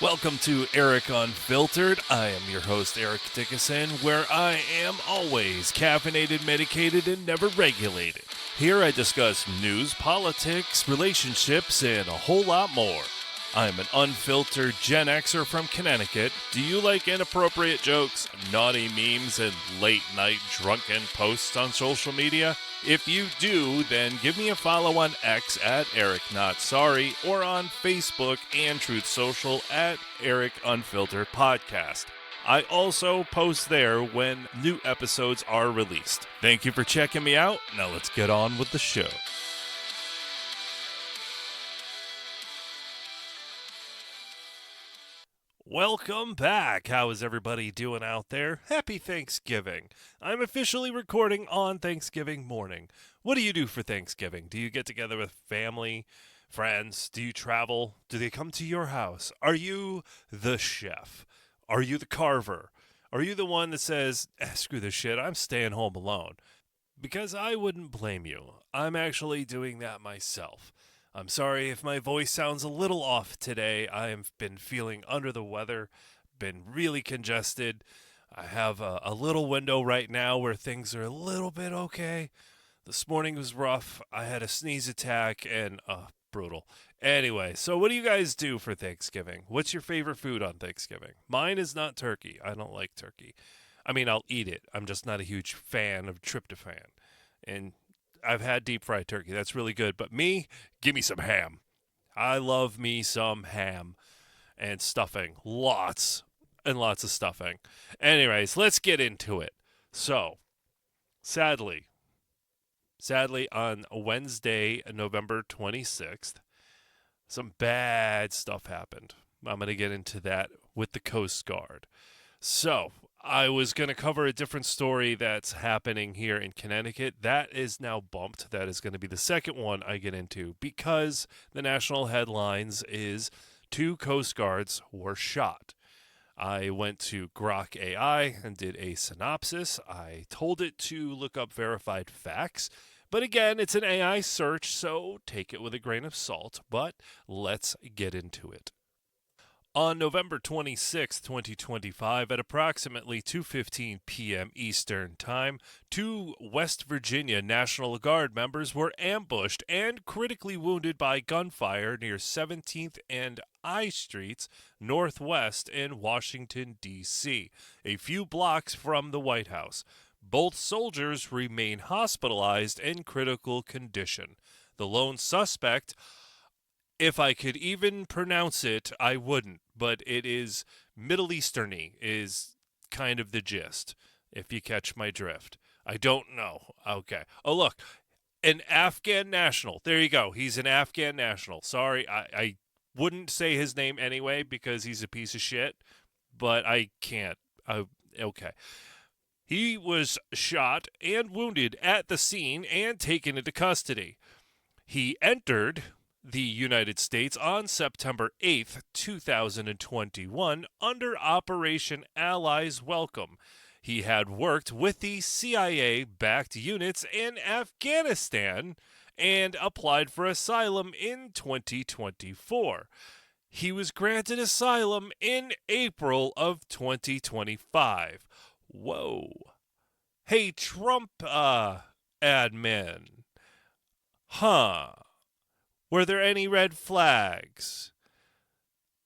Welcome to Eric Unfiltered. I am your host, Eric Dickinson, where I am always caffeinated, medicated, and never regulated. Here I discuss news, politics, relationships, and a whole lot more. I'm an unfiltered Gen Xer from Connecticut. Do you like inappropriate jokes, naughty memes, and late night drunken posts on social media? If you do, then give me a follow on X at Eric Not Sorry or on Facebook and Truth Social at Eric Unfiltered Podcast. I also post there when new episodes are released. Thank you for checking me out. Now let's get on with the show. Welcome back. How is everybody doing out there? Happy Thanksgiving. I'm officially recording on Thanksgiving morning. What do you do for Thanksgiving? Do you get together with family, friends? Do you travel? Do they come to your house? Are you the chef? Are you the carver? Are you the one that says, screw this shit, I'm staying home alone? Because I wouldn't blame you. I'm actually doing that myself. I'm sorry if my voice sounds a little off today. I've been feeling under the weather, been really congested. I have a little window right now where things are a little bit okay. This morning was rough. I had a sneeze attack and brutal. Anyway, so what do you guys do for Thanksgiving? What's your favorite food on Thanksgiving? Mine is not turkey. I don't like turkey. I mean, I'll eat it. I'm just not a huge fan of tryptophan. And I've had deep fried turkey. That's really good. But me, give me some ham. I love me some ham and stuffing. Lots and lots of stuffing. Anyways, let's get into it. So, sadly, on Wednesday, November 26th, some bad stuff happened. I'm going to get into that with the Coast Guard. So, I was going to cover a different story that's happening here in Connecticut. That is now bumped. That is going to be the second one I get into because the national headlines is 2 Coast Guards were shot. I went to Grok AI and did a synopsis. I told it to look up verified facts. But again, it's an AI search, so take it with a grain of salt. But let's get into it. On November 26, 2025, at approximately 2:15 p.m. Eastern Time, 2 West Virginia National Guard members were ambushed and critically wounded by gunfire near 17th and I Streets Northwest in Washington, D.C., a few blocks from the White House. Both soldiers remain hospitalized in critical condition. The lone suspect, if I could even pronounce it, I wouldn't, but it is Middle Easterny is kind of the gist, if you catch my drift. I don't know. Okay. Oh, look, an Afghan National. There you go. He's an Afghan National. Sorry, I wouldn't say his name anyway because he's a piece of shit, but I can't. Okay. He was shot and wounded at the scene and taken into custody. He entered the United States on September 8th, 2021, under Operation Allies Welcome. He had worked with the CIA-backed units in Afghanistan and applied for asylum in 2024. He was granted asylum in April of 2025. Whoa. Hey, Trump, admin. Huh. Were there any red flags?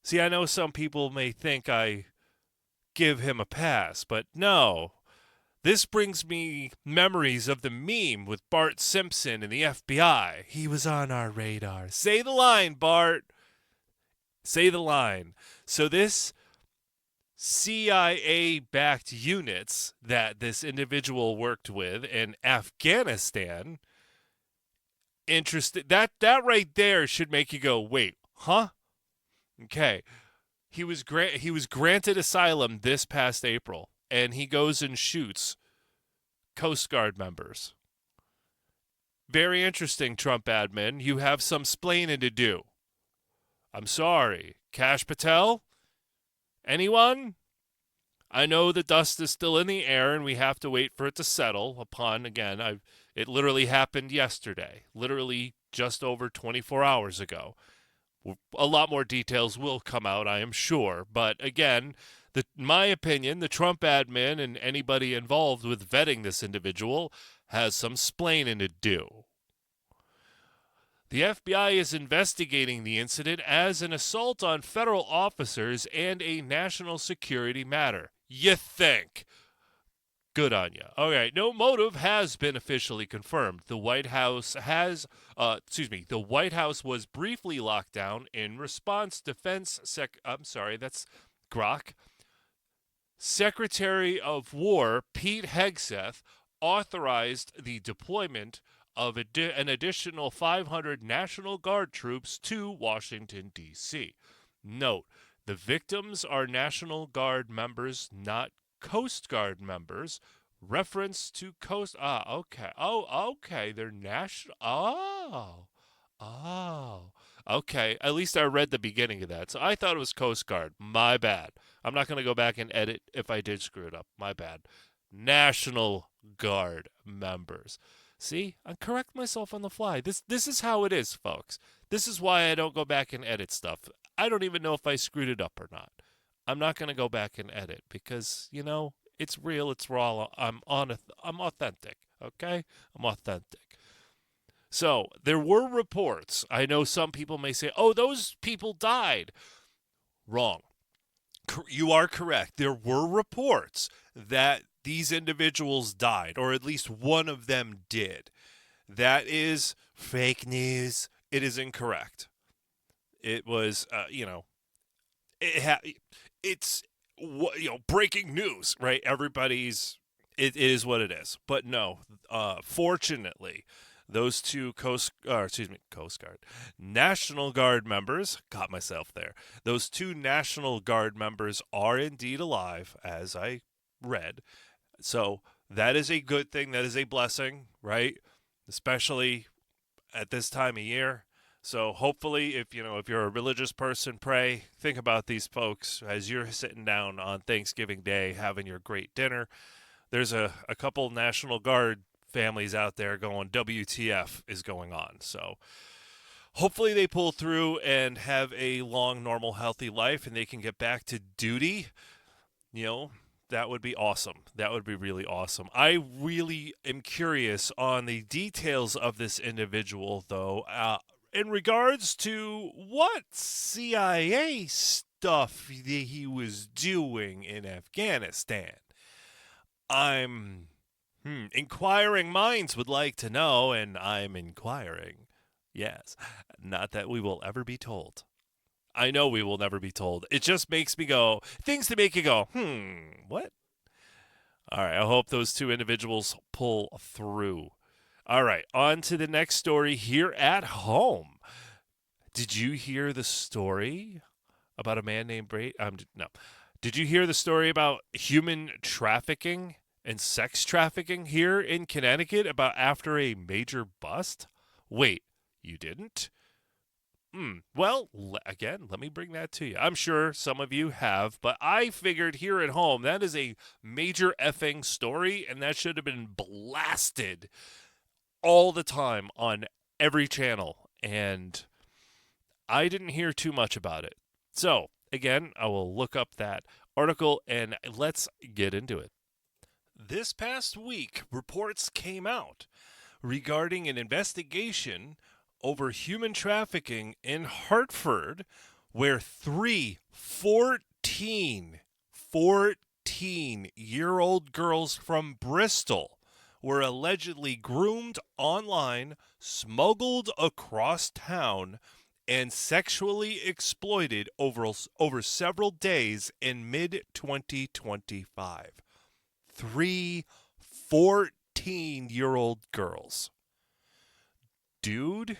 See, I know some people may think I give him a pass, but no. This brings me memories of the meme with Bart Simpson and the FBI. He was on our radar. Say the line, Bart. Say the line. So this CIA-backed units that this individual worked with in Afghanistan, interested, that right there should make you go, wait, huh? Okay. He was granted asylum this past April, and he goes and shoots Coast Guard members. Very interesting, Trump admin. You have some splaining to do. I'm sorry. Kash Patel? Anyone? I know the dust is still in the air and we have to wait for it to settle upon, again, it literally happened yesterday, literally just over 24 hours ago. A lot more details will come out, I am sure. But again, in my opinion, the Trump admin and anybody involved with vetting this individual has some splaining to do. The FBI is investigating the incident as an assault on federal officers and a national security matter. You think? Good on you. All right, no motive has been officially confirmed. The White House the White House was briefly locked down in response. That's Grok. Secretary of War Pete Hegseth authorized the deployment of an additional 500 National Guard troops to Washington, D.C. Note, the victims are National Guard members, not Coast Guard members. Reference to Coast. Okay. Oh, okay. They're national. Oh. Okay. At least I read the beginning of that. So I thought it was Coast Guard. My bad. I'm not going to go back and edit if I did screw it up. My bad. National Guard members. See, I correct myself on the fly. This is how it is, folks. This is why I don't go back and edit stuff. I don't even know if I screwed it up or not. I'm not going to go back and edit because, it's real, it's raw. I'm authentic, okay? I'm authentic. So, there were reports. I know some people may say, "Oh, those people died." Wrong. You are correct. There were reports that these individuals died, or at least one of them did. That is fake news. It is incorrect. It was, it's breaking news, right? It is what it is. But no, fortunately, those two Coast Guard, National Guard members, got myself there. Those two National Guard members are indeed alive, as I read. So that is a good thing. That is a blessing, right? Especially at this time of year. So hopefully, if you're a religious person, pray. Think about these folks as you're sitting down on Thanksgiving Day having your great dinner. There's a couple National Guard families out there going, WTF is going on. So hopefully they pull through and have a long, normal, healthy life and they can get back to duty. That would be awesome. That would be really awesome. I really am curious on the details of this individual, though, in regards to what CIA stuff he was doing in Afghanistan. Inquiring minds would like to know, and I'm inquiring. Yes, not that we will ever be told. I know we will never be told. It just makes me go, things to make you go, what? All right, I hope those two individuals pull through. All right, on to the next story here at home. Did you hear the story about a man named Brady? No. Did you hear the story about human trafficking and sex trafficking here in Connecticut about after a major bust? Wait, you didn't? Well, again, let me bring that to you. I'm sure some of you have, but I figured here at home that is a major effing story, and that should have been blasted all the time on every channel, and I didn't hear too much about it. So, again, I will look up that article, and let's get into it. This past week, reports came out regarding an investigation over human trafficking in Hartford, where 14-year-old girls from Bristol were allegedly groomed online, smuggled across town, and sexually exploited over several days in mid-2025. 3 14-year-old girls. Dude,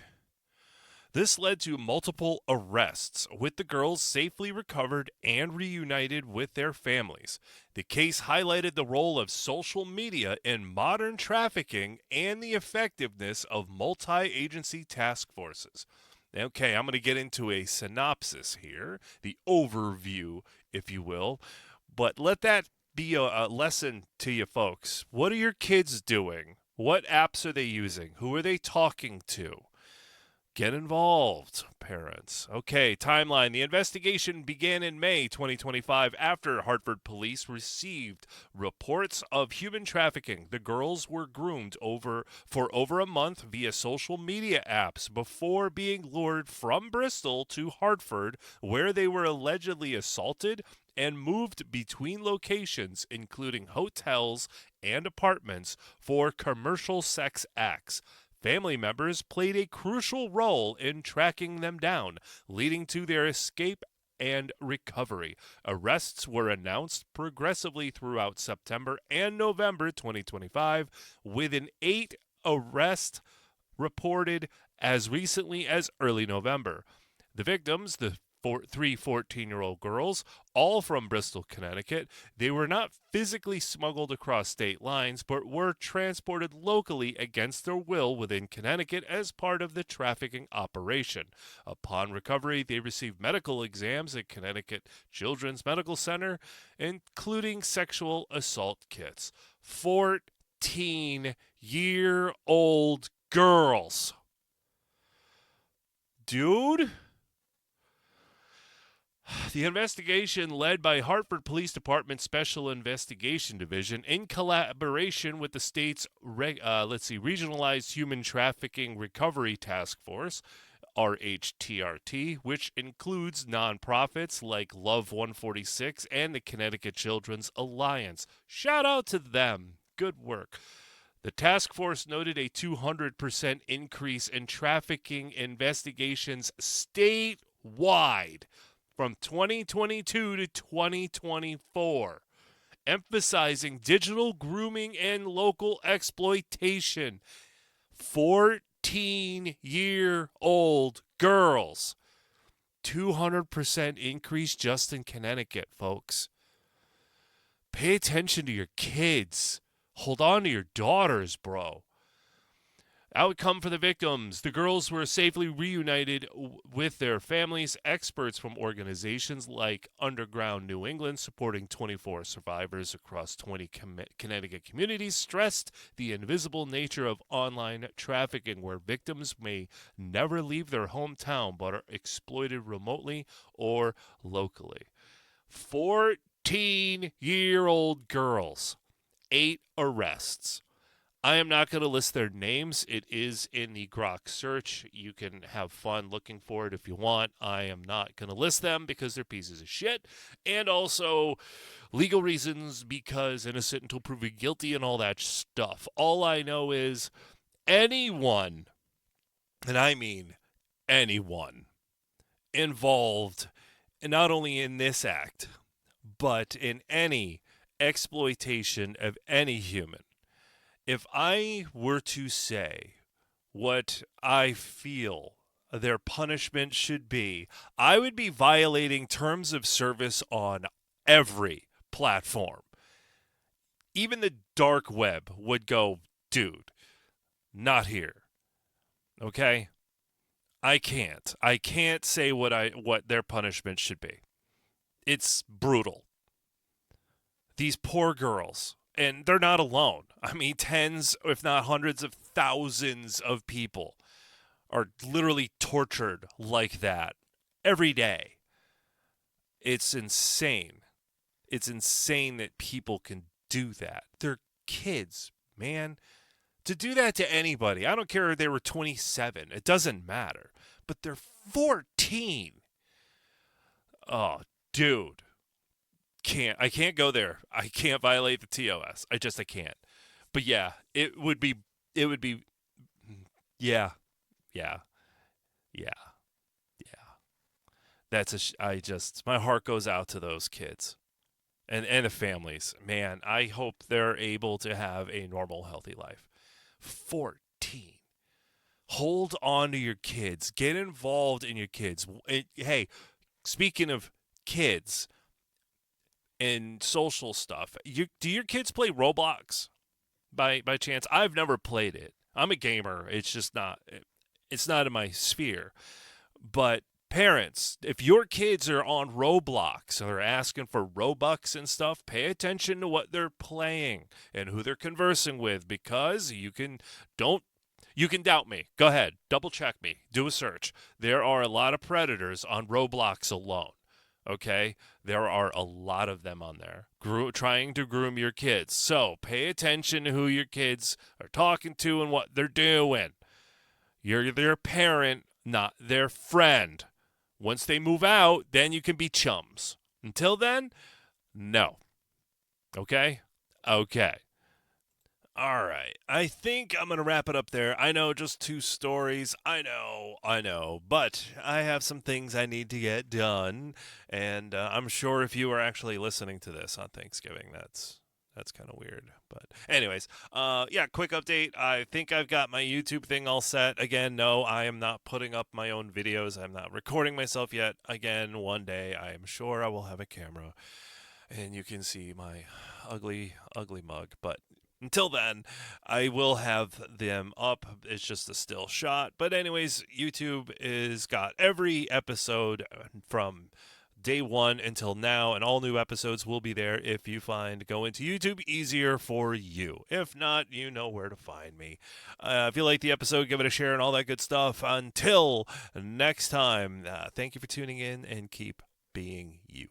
this led to multiple arrests, with the girls safely recovered and reunited with their families. The case highlighted the role of social media in modern trafficking and the effectiveness of multi-agency task forces. Okay, I'm going to get into a synopsis here, the overview, if you will, but let that be a lesson to you folks. What are your kids doing? What apps are they using? Who are they talking to? Get involved, parents. Okay, timeline. The investigation began in May 2025 after Hartford police received reports of human trafficking. The girls were groomed for over a month via social media apps before being lured from Bristol to Hartford, where they were allegedly assaulted and moved between locations, including hotels and apartments, for commercial sex acts. Family members played a crucial role in tracking them down, leading to their escape and recovery. Arrests were announced progressively throughout September and November 2025, with an 8 arrest reported as recently as early November. The victims, the three 14-year-old girls, all from Bristol, Connecticut. They were not physically smuggled across state lines, but were transported locally against their will within Connecticut as part of the trafficking operation. Upon recovery, they received medical exams at Connecticut Children's Medical Center, including sexual assault kits. 14-year-old girls. Dude? The investigation, led by Hartford Police Department Special Investigation Division in collaboration with the state's Regionalized Human Trafficking Recovery Task Force, RHTRT, which includes nonprofits like Love 146 and the Connecticut Children's Alliance. Shout out to them. Good work. The task force noted a 200% increase in trafficking investigations statewide from 2022 to 2024, emphasizing digital grooming and local exploitation. 14-year-old girls. 200% increase just in Connecticut, folks. Pay attention to your kids. Hold on to your daughters, bro. Outcome for the victims. The girls were safely reunited with their families. Experts from organizations like Underground New England, supporting 24 survivors across 20 Connecticut communities, stressed the invisible nature of online trafficking, where victims may never leave their hometown but are exploited remotely or locally. 14-year-old girls. 8 arrests. I am not going to list their names. It is in the Grok search. You can have fun looking for it if you want. I am not going to list them because they're pieces of shit. And also legal reasons, because innocent until proven guilty and all that stuff. All I know is anyone, and I mean anyone, involved not only in this act, but in any exploitation of any human. If I were to say what I feel their punishment should be, I would be violating terms of service on every platform. Even the dark web would go, dude, not here. Okay? I can't say what their punishment should be. It's brutal. These poor girls. And they're not alone. I mean, tens, if not hundreds of thousands of people are literally tortured like that every day. It's insane. It's insane that people can do that. They're kids, man. To do that to anybody, I don't care if they were 27. It doesn't matter. But they're 14. Oh, dude. I can't go there. I can't violate the TOS. I can't. But yeah, it would be yeah. My heart goes out to those kids and the families. Man, I hope they're able to have a normal, healthy life. 14. Hold on to your kids. Get involved in your kids. Hey, speaking of kids and social stuff, do your kids play Roblox by chance? I've never played it. I'm a gamer. It's just not in my sphere. But parents, if your kids are on Roblox or they're asking for Robux and stuff, pay attention to what they're playing and who they're conversing with, because you You can doubt me. Go ahead. Double check me. Do a search. There are a lot of predators on Roblox alone. Okay? There are a lot of them on there trying to groom your kids. So pay attention to who your kids are talking to and what they're doing. You're their parent, not their friend. Once they move out, then you can be chums. Until then, no. Okay? Okay. All right. I think I'm going to wrap it up there. I know, just 2 stories. I know. But I have some things I need to get done. And I'm sure if you are actually listening to this on Thanksgiving, that's kind of weird. But anyways, yeah, quick update. I think I've got my YouTube thing all set. Again, no, I am not putting up my own videos. I'm not recording myself yet. Again, one day I am sure I will have a camera and you can see my ugly, ugly mug. But until then, I will have them up. It's just a still shot. But anyways, YouTube is got every episode from day 1 until now, and all new episodes will be there if you find going to YouTube easier for you. If not, you know where to find me. If you like the episode, give it a share and all that good stuff. Until next time, thank you for tuning in and keep being you.